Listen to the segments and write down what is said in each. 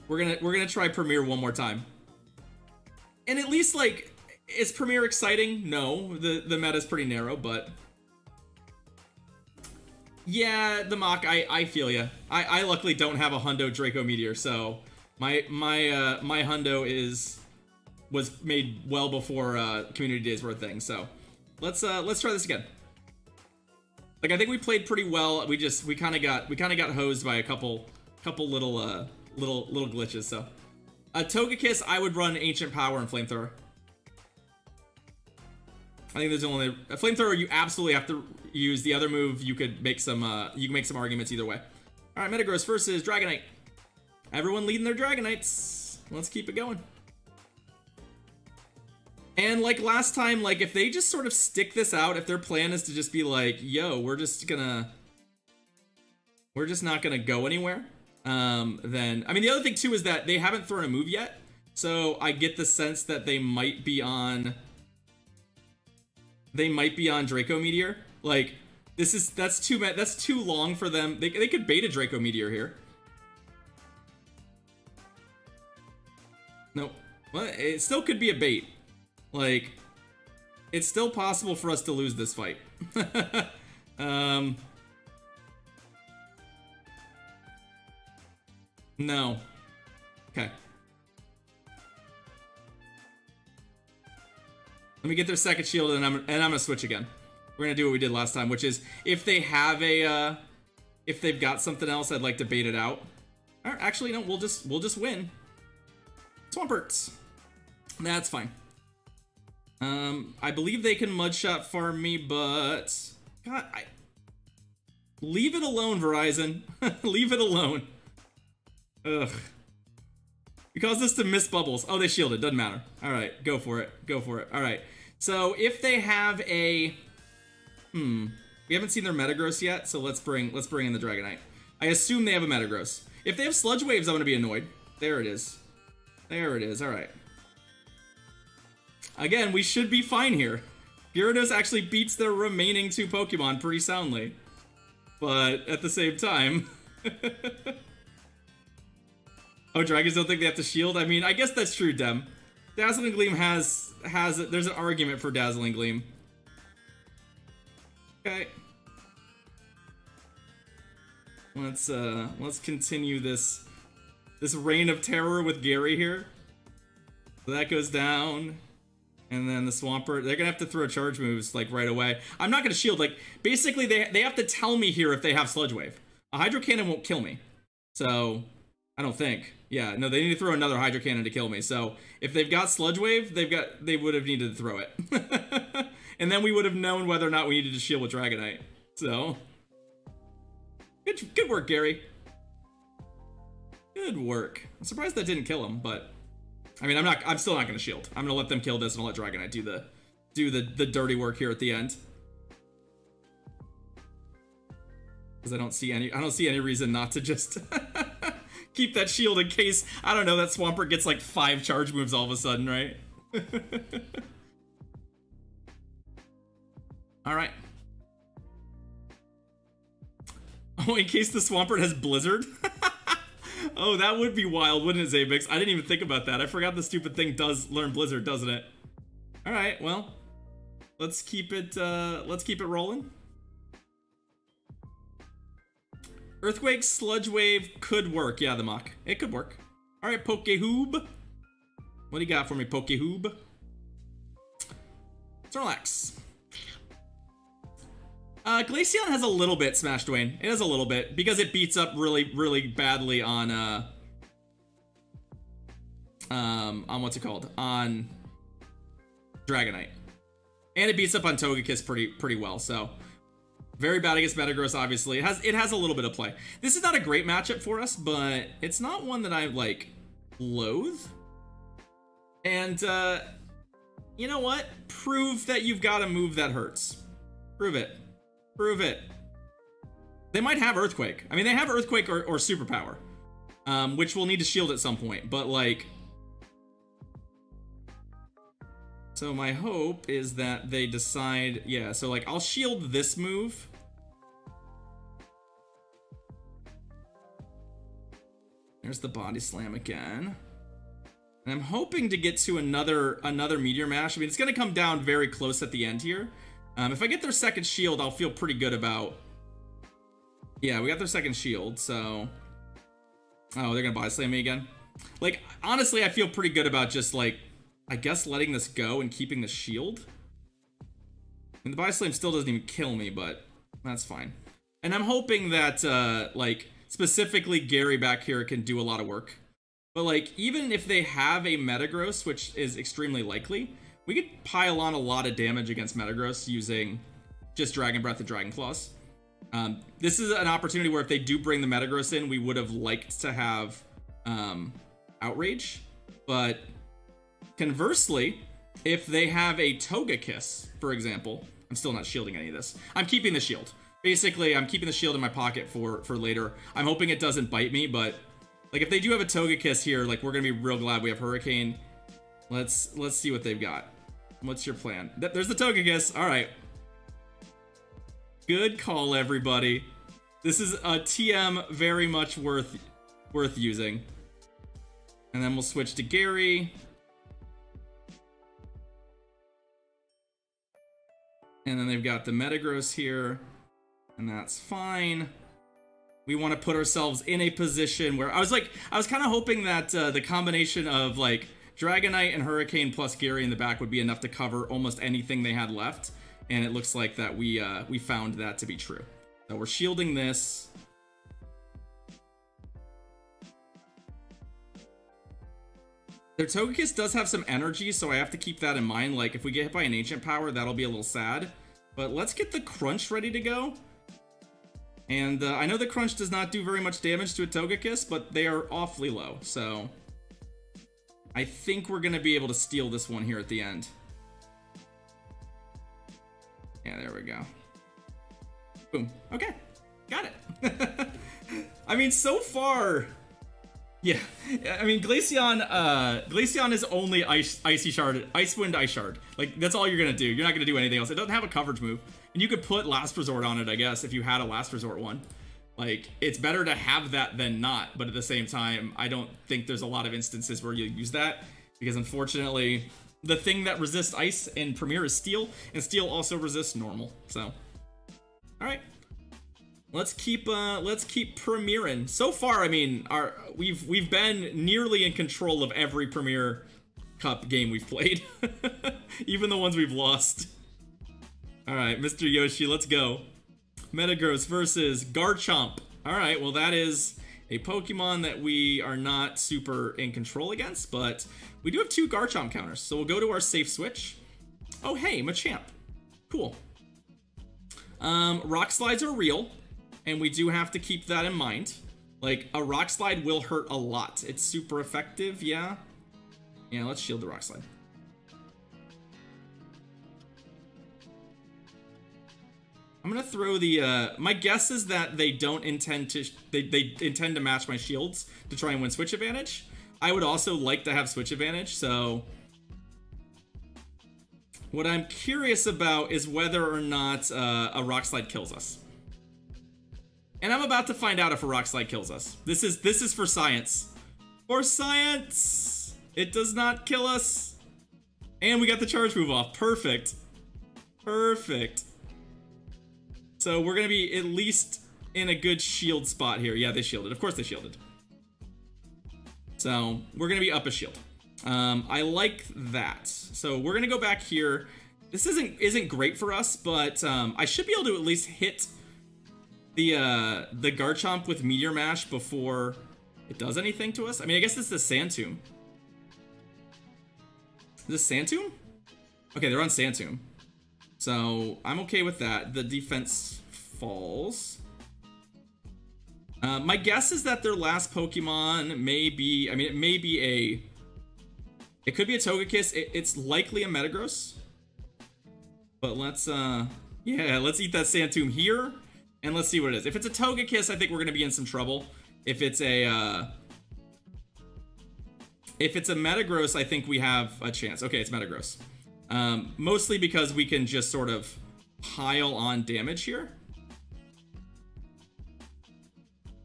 We're gonna try Premier one more time. And at least, like, is Premier exciting? No, the meta's pretty narrow, but yeah, the Mach, I feel ya. I luckily don't have a Hundo Draco Meteor, so my Hundo was made well before Community Days were a thing. So let's try this again. Like, I think we played pretty well. We kind of got hosed by a couple little glitches. So Togekiss, I would run Ancient Power and Flamethrower. I think there's only a Flamethrower. You absolutely have to use. The other move, you can make some arguments either way. All right, Metagross versus Dragonite. Everyone leading their Dragonites. Let's keep it going. And like last time, like if they just sort of stick this out, if their plan is to just be like, yo, we're just not gonna go anywhere, then, I mean, the other thing too is that they haven't thrown a move yet, so I get the sense that they might be on Draco Meteor. Like, that's too long for them. They could bait a Draco Meteor here. Nope. Well, it still could be a bait. Like, it's still possible for us to lose this fight. No. Okay. Let me get their second shield, and I'm gonna switch again. We're gonna do what we did last time, which is if they have if they've got something else, I'd like to bait it out. Or actually, no, we'll just win. Swamperts. That's fine. I believe they can Mudshot farm me, but God, leave it alone, Verizon. Leave it alone. Ugh. You caused us to miss bubbles. Oh, they shielded. Doesn't matter. All right, go for it. Go for it. All right. So if they have a, we haven't seen their Metagross yet, so let's bring in the Dragonite. I assume they have a Metagross. If they have Sludge Waves, I'm gonna be annoyed. There it is. There it is. All right. Again, we should be fine here. Gyarados actually beats their remaining 2 Pokemon pretty soundly. But at the same time... Oh, Dragons don't think they have to shield? I mean, I guess that's true, Dem. Dazzling Gleam there's an argument for Dazzling Gleam. Okay. Let's continue this reign of terror with Gary here. So that goes down. And then the Swampert, they're gonna have to throw charge moves like right away. I'm not gonna shield. Like, basically they have to tell me here if they have Sludge Wave. A Hydro Cannon won't kill me. So I don't think. Yeah, no, they need to throw another Hydro Cannon to kill me. So if they've got Sludge Wave, they would have needed to throw it. And then we would have known whether or not we needed to shield with Dragonite. So good work, Gary. Good work. I'm surprised that didn't kill him, but I mean, I'm still not gonna shield. I'm gonna let them kill this and I'll let Dragonite do the dirty work here at the end. Because I don't see any reason not to just keep that shield in case, I don't know, that Swampert gets like 5 charge moves all of a sudden, right? Alright. Oh, in case the Swampert has Blizzard? Oh, that would be wild, wouldn't it, Zabix? I didn't even think about that. I forgot the stupid thing does learn Blizzard, doesn't it? Alright, well. Let's keep it rolling. Earthquake, Sludge Wave could work. Yeah, the Mach. It could work. Alright, Pokehoob. What do you got for me, Pokehoob? Snorlax. Glaceon has a little bit, Smash Dwayne. It has a little bit, because it beats up really, really badly on what's it called? On Dragonite. And it beats up on Togekiss pretty well, so. Very bad against Metagross, obviously. It has a little bit of play. This is not a great matchup for us, but it's not one that I, like, loathe. And, you know what? Prove that you've got a move that hurts. Prove it. Prove it. They might have Earthquake. I mean, they have Earthquake or Superpower, which we'll need to shield at some point, but, like... So my hope is that they decide... Yeah, so, like, I'll shield this move. There's the body slam again. And I'm hoping to get to another Meteor Mash. I mean, it's going to come down very close at the end here. If I get their second shield, I'll feel pretty good about... Yeah, we got their second shield, so... Oh, they're going to body slam me again? Like, honestly, I feel pretty good about just, like, I guess letting this go and keeping the shield. And the body slam still doesn't even kill me, but that's fine. And I'm hoping that, like, specifically Gary back here can do a lot of work. But, like, even if they have a Metagross, which is extremely likely, we could pile on a lot of damage against Metagross using just Dragon Breath and Dragon Claws. This is an opportunity where if they do bring the Metagross in, we would have liked to have Outrage. But conversely, if they have a Togekiss, for example, I'm still not shielding any of this. I'm keeping the shield. Basically, I'm keeping the shield in my pocket for later. I'm hoping it doesn't bite me, but like if they do have a Togekiss here, like we're gonna be real glad we have Hurricane. Let's see what they've got. What's your plan? There's the Togekiss. All right. Good call, everybody. This is a TM very much worth using. And then we'll switch to Gary. And then they've got the Metagross here. And that's fine. We want to put ourselves in a position where I was kind of hoping that the combination of like Dragonite and Hurricane plus Gary in the back would be enough to cover almost anything they had left. And it looks like that we found that to be true. So we're shielding this. Their Togekiss does have some energy, so I have to keep that in mind. Like, if we get hit by an Ancient Power, that'll be a little sad. But let's get the Crunch ready to go. And I know the Crunch does not do very much damage to a Togekiss, but they are awfully low. So I think we're going to be able to steal this one here at the end. Yeah, there we go. Boom. Okay. Got it. I mean, so far... Yeah, I mean, Glaceon is only Icy Shard, Ice Wind, Ice Shard. Like, that's all you're gonna do. You're not gonna do anything else. It doesn't have a coverage move. And you could put Last Resort on it, I guess, if you had a Last Resort one. Like, it's better to have that than not, but at the same time, I don't think there's a lot of instances where you use that, because unfortunately, the thing that resists Ice in Premier is Steel, and Steel also resists Normal, so. Alright. Let's keep premiering. So far, I mean, we've been nearly in control of every Premier Cup game we've played. Even the ones we've lost. Alright, Mr. Yoshi, let's go. Metagross versus Garchomp. Alright, well that is a Pokemon that we are not super in control against, but we do have 2 Garchomp counters, so we'll go to our safe switch. Oh hey, Machamp. Cool. Rock Slides are real. And we do have to keep that in mind. Like, a Rock Slide will hurt a lot. It's super effective, yeah. Yeah, let's shield the Rock Slide. I'm gonna throw the, my guess is that they don't intend to, they intend to match my shields to try and win switch advantage. I would also like to have switch advantage, so... What I'm curious about is whether or not a Rock Slide kills us. And I'm about to find out if a Rock Slide kills us. This is for science. For science! It does not kill us. And we got the charge move off. Perfect. Perfect. So we're going to be at least in a good shield spot here. Yeah, they shielded. Of course they shielded. So we're going to be up a shield. I like that. So we're going to go back here. This isn't great for us, but I should be able to at least hit the Garchomp with Meteor Mash before it does anything to us. I mean, I guess this is the Sand Tomb. Is this Sand Tomb? Okay, they're on Sand Tomb. So I'm okay with that. The defense falls. My guess is that their last Pokemon may be, I mean, it may be it could be a Togekiss. It's likely a Metagross. But let's, yeah, let's eat that Sand Tomb here. And let's see what it is. If it's a Togekiss, I think we're going to be in some trouble. If it's a Metagross, I think we have a chance. Okay, it's Metagross. Mostly because we can just sort of pile on damage here.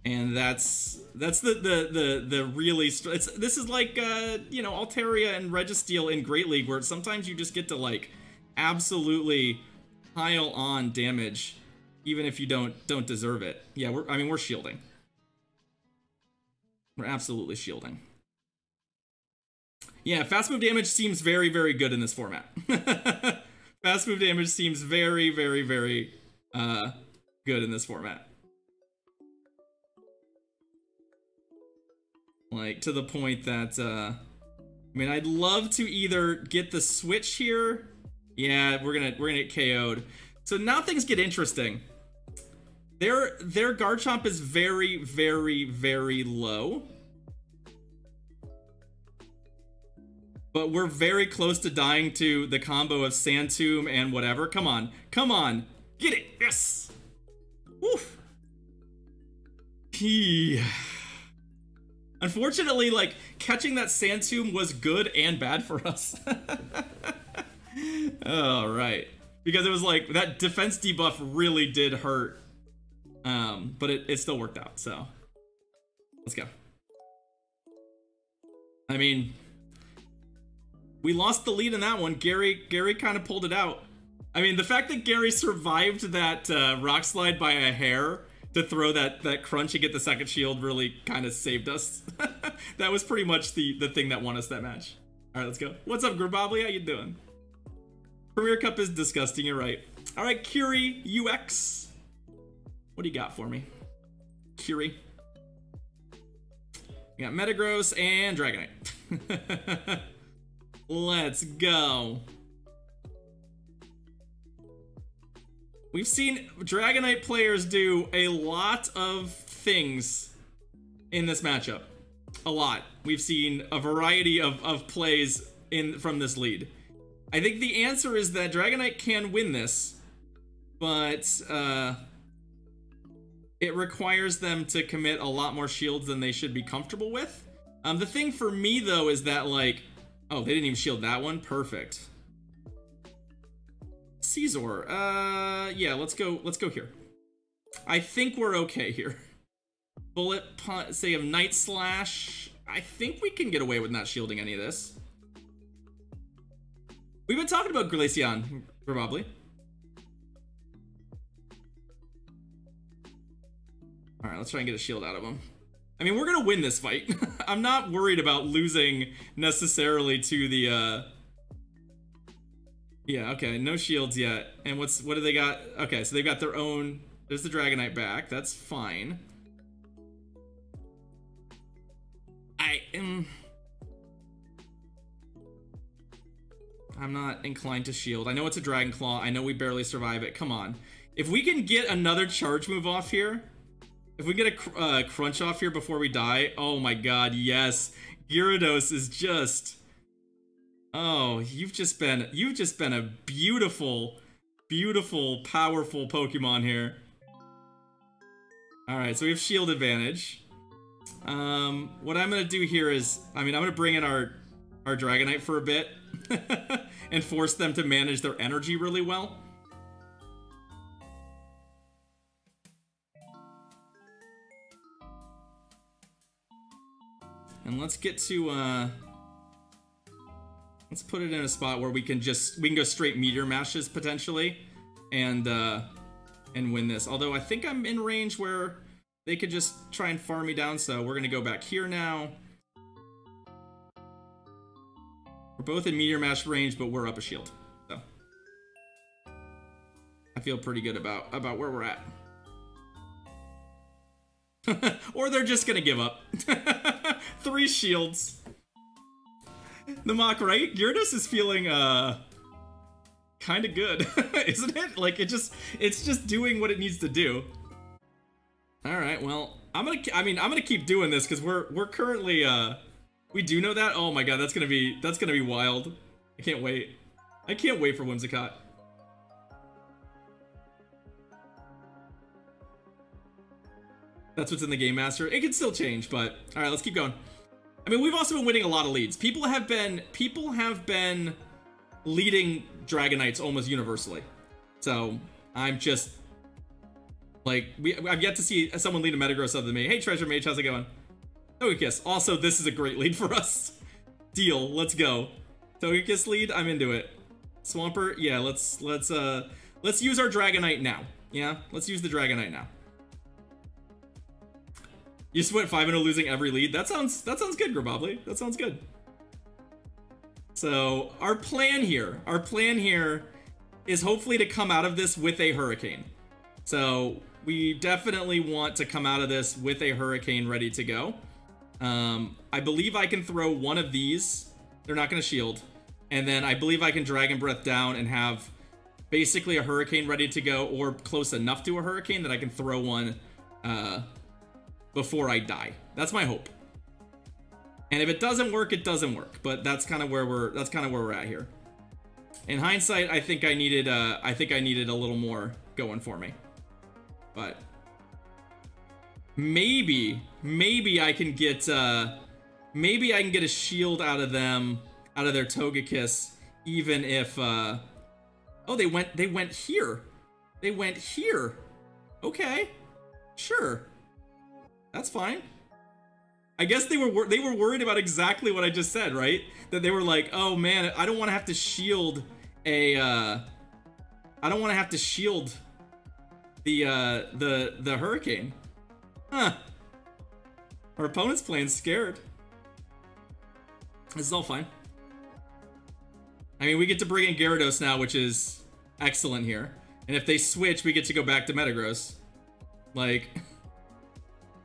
And that's the really this is like you know, Altaria and Registeel in Great League, where sometimes you just get to like absolutely pile on damage even if you don't deserve it. Yeah, we're shielding. We're absolutely shielding. Yeah, fast move damage seems very, very good in this format. Fast move damage seems very, very, very good in this format. Like, to the point that, I mean, I'd love to either get the switch here. Yeah, we're gonna get KO'd. So now things get interesting. Their Garchomp is very, very, very low. But we're very close to dying to the combo of Sand Tomb and whatever. Come on. Come on. Get it. Yes. Woof. Unfortunately, like, catching that Sand Tomb was good and bad for us. All right. Because it was like, that defense debuff really did hurt. But it still worked out, so. Let's go. I mean, we lost the lead in that one. Gary kind of pulled it out. I mean, the fact that Gary survived that Rock Slide by a hair to throw that crunch and get the second shield really kind of saved us. That was pretty much the thing that won us that match. All right, let's go. What's up, Grabobly? How you doing? Premier Cup is disgusting, you're right. All right, Curie UX. What do you got for me? Curie. We got Metagross and Dragonite. Let's go. We've seen Dragonite players do a lot of things in this matchup. A lot. We've seen a variety of plays from this lead. I think the answer is that Dragonite can win this, but it requires them to commit a lot more shields than they should be comfortable with. The thing for me, though, is that, like, oh, they didn't even shield that one? Perfect. Caesar. Yeah, let's go here. I think we're okay here. Bullet Punch, say of Night Slash. I think we can get away with not shielding any of this. We've been talking about Glaceon, probably. Alright, let's try and get a shield out of him. I mean, we're gonna win this fight. I'm not worried about losing necessarily to the, yeah, okay, no shields yet. And what do they got? Okay, so they've got their own, there's the Dragonite back, that's fine. I'm not inclined to shield. I know it's a Dragon Claw, I know we barely survive it, come on. If we can get another charge move off here, if we get a crunch off here before we die, oh my god, yes. Gyarados is just, oh, you've just been a beautiful, beautiful, powerful Pokemon here. Alright, so we have shield advantage. What I'm gonna do here is, I mean, I'm gonna bring in our Dragonite for a bit and force them to manage their energy really well. And let's get to, let's put it in a spot where we can go straight Meteor Mashes potentially, and win this. Although I think I'm in range where they could just try and farm me down, so we're gonna go back here now. We're both in Meteor Mash range, but we're up a shield, so I feel pretty good about where we're at. Or they're just gonna give up. 3 shields. The mock, right? Gyarados is feeling kind of good, isn't it? Like it's just doing what it needs to do. All right, well, I'm gonna keep doing this because we're currently we do know that. Oh my god, that's gonna be wild. I can't wait. I can't wait for Whimsicott. That's what's in the Game Master. It can still change, but all right, let's keep going. I mean, we've also been winning a lot of leads. People have been leading Dragonites almost universally. So I'm just Like, I've yet to see someone lead a Metagross other than me. Hey, Treasure Mage, how's it going? Togekiss. Also, this is a great lead for us. Deal. Let's go. Togekiss lead. I'm into it. Swampert. Yeah, let's use our Dragonite now. Yeah, let's use the Dragonite now. You just went 5-0 losing every lead. That sounds good, Grabobly. That sounds good. So our plan here is hopefully to come out of this with a Hurricane. So we definitely want to come out of this with a Hurricane ready to go. I believe I can throw one of these. They're not going to shield. And then I believe I can Dragon Breath down and have basically a Hurricane ready to go, or close enough to a Hurricane that I can throw one before I die. That's my hope. And if it doesn't work, it doesn't work. But that's kind of where we're at here. In hindsight, I think I needed a little more going for me. But maybe I can get a shield out of them, out of their Togekiss, even if oh, they went here. They went here. Okay. Sure. That's fine. I guess they were worried about exactly what I just said, right? That they were like, "Oh man, I don't want to have to shield a I don't want to have to shield the Hurricane." Huh. Our opponent's playing scared. This is all fine. I mean, we get to bring in Gyarados now, which is excellent here. And if they switch, we get to go back to Metagross. Like,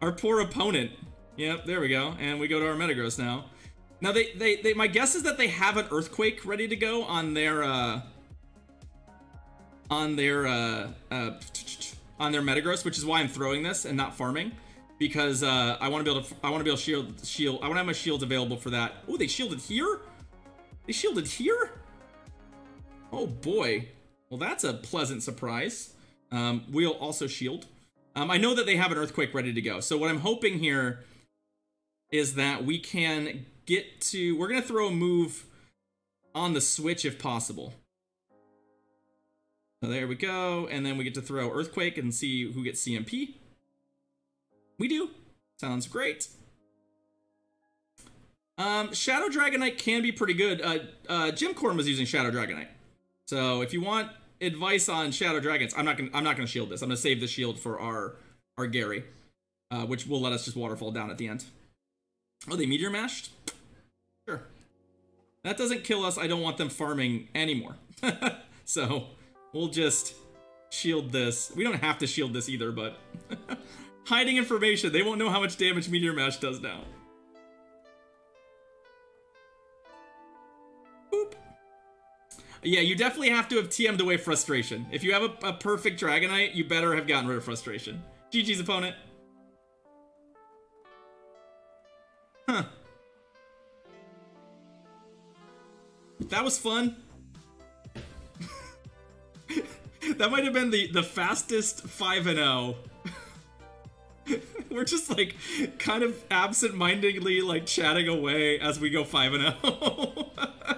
our poor opponent. Yep, there we go. And we go to our Metagross now. Now, my guess is that they have an Earthquake ready to go on their Metagross, which is why I'm throwing this and not farming, because I want to be able to shield. I want to have my shields available for that. Oh, they shielded here? They shielded here? Oh boy. Well, that's a pleasant surprise. We'll also shield. I know that they have an Earthquake ready to go. So what I'm hoping here is that we can get to... We're going to throw a move on the switch if possible. So there we go. And then we get to throw Earthquake and see who gets CMP. We do. Sounds great. Shadow Dragonite can be pretty good. Jim Corn was using Shadow Dragonite. So if you want advice on Shadow Dragons, I'm not gonna shield this. I'm gonna save the shield for our Gary, which will let us just waterfall down at the end. Oh, they Meteor Mashed? Sure. That doesn't kill us. I don't want them farming anymore. So we'll just shield this. We don't have to shield this either, but hiding information. They won't know how much damage Meteor Mash does now. Boop. Yeah, you definitely have to have TM'd away frustration. If you have a perfect Dragonite, you better have gotten rid of frustration. GG's opponent. Huh. That was fun. That might have been the fastest 5-0. We're just like kind of absent-mindedly like chatting away as we go 5-0.